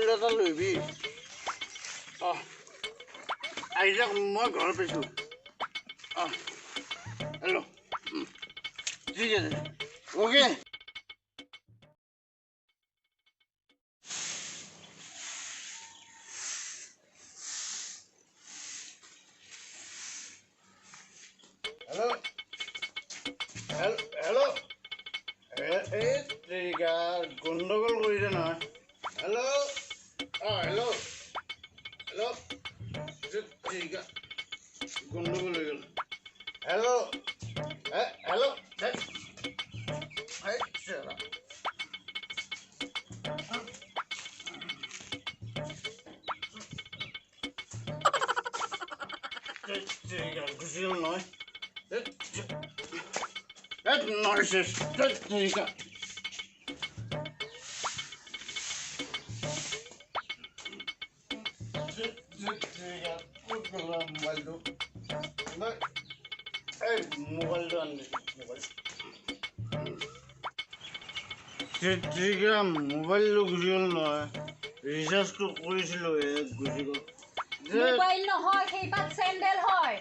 ফুল এটা লইবি আহি যাক মই ঘৰ পাইছোঁ হেল্ল' ঠিক আছে অ'কে হেল্ল' হেল্ল' এই তেৰিকা গণ্ডগোল কৰিছে নহয় হেল্ল' হেল্ল' হেল্ল' তেৰিকা গণ্ডগোল হৈ গ'ল হেল্ল' হেল্ল' গুচি গ'ল নহয় noises. Técnica. মোবাইল গুচি গ'ল নহয় ৰিচাৰ্জটো কৰিছিলোঁ গুচি গ'ল মোবাইল নহয় সেইপাত চেণ্ডেল হয়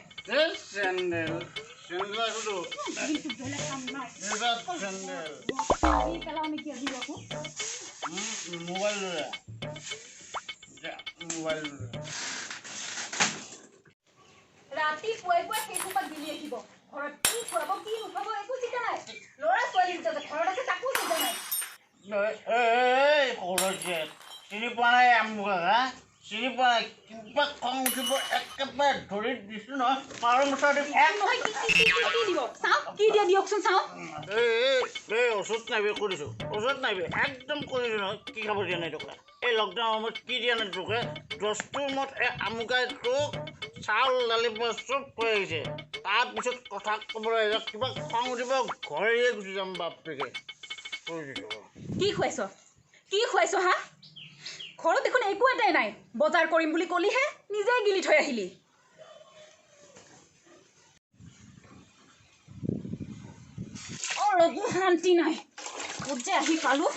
চেণ্ডেল চেণ্ডেল আকোতো চেণ্ডেল মোবাইল মোবাইল ৰাতি পুৱাই পুৱাই সেইসোপা দিলি আহিব ঘৰত কি খুৱাব কি নুখুৱাব একো চিন্তা নাই ল'ৰা ছোৱালী ভিতৰতে ঘৰত আছে তাকো চিন্তা নাই চিনি পোৱা নাই হা চিনি পোৱা নাই কিবা খং উঠিব একেবাৰে ধৰি দিছোঁ নহয় পাৰৰ মুঠতে দিয়কচোন চাওঁ এই ওচৰত নাইবি কৰিছোঁ ওচৰত নাইবি একদম কৰিছোঁ নহয় কি খাব দিয়া নাই তোকে এই লকডাউনৰ সময়ত কি দিয়া নাই তোকে দহটোৰ মত এই আমুকাই তোক চাউল দালি পৰা চব কৈ আহিছে তাৰপিছত কথা ক'বলৈ আহিছে কিবা খং উঠিব ঘৰে গুচি যাম বাপেকে কৈ দিছোঁ কি খুৱাইছ হা ঘৰত দেখোন একো এটাই নাই বজাৰ কৰিম বুলি ক'লিহে নিজেই গিলি থৈ আহিলি অলপো শান্তি নাই ক'ত যে আহি পালোঁ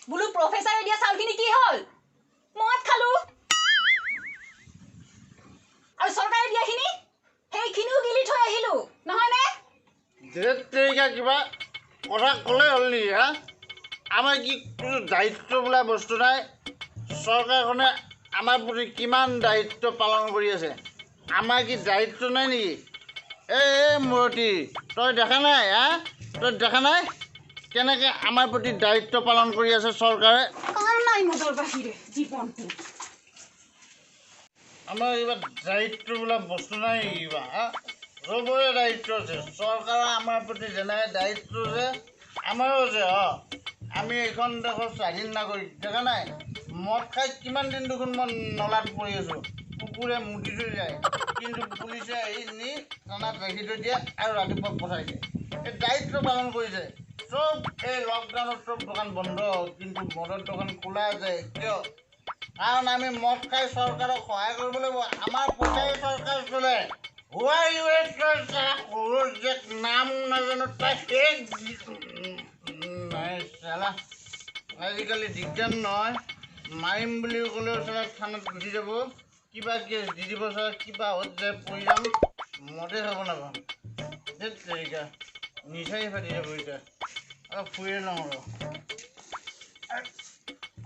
বোলো প্ৰফেচাৰে দিয়া চাউলখিনি কি হ'ল মদ খালোঁ আৰু চৰকাৰে দিয়াখিনি সেইখিনিও গিলি থৈ আহিলোঁ নহয়নে কিবা কথা ক'লে হ'ল নেকি হা আমাৰ কি কোনো দায়িত্ব বোলা বস্তু নাই চৰকাৰখনে আমাৰ প্ৰতি কিমান দায়িত্ব পালন কৰি আছে আমাৰ কি দায়িত্ব নাই নেকি এই মূৰতী তই দেখা নাই হা তই দেখা নাই কেনেকৈ আমাৰ প্ৰতি দায়িত্ব পালন কৰি আছে চৰকাৰে নাই মদৰ বাহিৰে জীৱনটো আমাৰ কিবা দায়িত্ব বোলা বস্তু নাই নেকি কিবা হা চবৰে দায়িত্ব আছে চৰকাৰৰ আমাৰ প্ৰতি যেনেকৈ দায়িত্ব আছে আমাৰো আছে আমি এইখন দেশৰ স্বাধীন নাগৰিক দেখা নাই মদ খাই কিমান দিন দেখোন মই নলাত পৰি আছোঁ কুকুৰে মুতি থৈ যায় কিন্তু পুলিচে আহি নি থানাত ৰাখি থৈ দিয়ে আৰু ৰাতিপুৱা পঠাই দিয়ে এই দায়িত্ব পালন কৰিছে চব এই লকডাউনত চব দোকান বন্ধ কিন্তু মদৰ দোকান খোলা আছে কিয় কাৰণ আমি মদ খাই চৰকাৰক সহায় কৰিব লাগিব আমাৰ পইচাই চৰকাৰ চলে নাম নাজানো তাই নাই চালা আজিকালি দিগদাৰ নহয় মাৰিম বুলি ক'লেও চালা থানাত গুচি যাব কিবা কেছ দি দিব চালা কিবা হত যায় পৰি যাম মদে খাব নাপাম ধেত তেৰিকা নিচাই ফাটি যাব এতিয়া অলপ ফুৰিয়ে লওঁ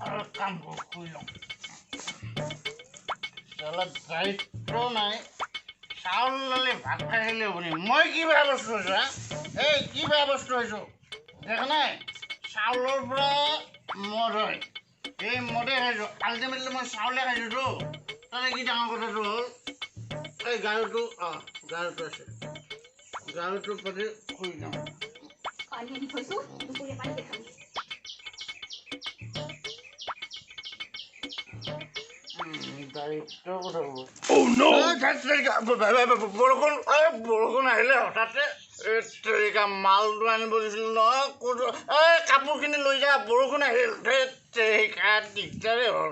আৰু কাম ফুৰি লওঁ চালা দায়িত্ব নাই চাউল ল'লে ভাত খাই আহিলে হ'ব নেকি মই কি বেয়া বস্তু হৈছোঁ হা এই কি বেয়া বস্তু হৈছোঁ দেখা নাই চাউলৰ পৰা মদ হয় এই মদে খাইছোঁ আল্টিমেটলি মই চাউলে খাইছোঁতো তাতে কি ডাঙৰ কথাটো হ'ল এই গাৰুটো গাৰুটো আছে গাৰুটোৰ প্ৰতি শুই যাওঁ দায়িত্ব কথা বৰষুণ আহিলে হঠাতে তেৰিকা মালটো আনিব দিছিলোঁ নহয় ক'ত এই কাপোৰখিনি লৈ যা বৰষুণ আহিল তেৰিকা দিগদাৰে হ'ল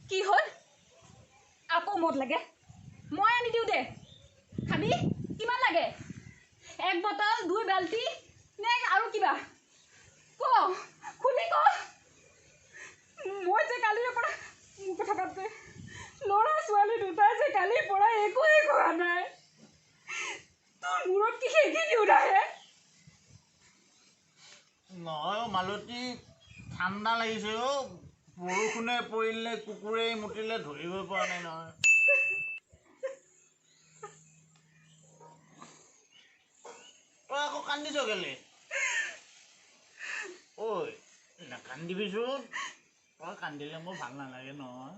কি হ'ল আকৌ মদ লাগে মই আনি দিওঁ দে বাল্টি নে আৰু কিবা ক খুলি ক মই যে কালিৰ পৰা মোৰ কথা বাদ দে ল'ৰা ছোৱালী দুটাই যে কালিৰ পৰা একোৱে খোৱা নাই তোৰ মূৰত কি সেইখিনি উঠাহে নহয় মালতী ঠাণ্ডা লাগিছে অ' বৰষুণে পৰিলে কুকুৰে মুতিলে ধৰিবই পৰা নাই নহয় তই আকৌ কান্দিছ কেলে ঐ নাকান্দিবিচোন তই কান্দিলে মোৰ ভাল নালাগে নহয়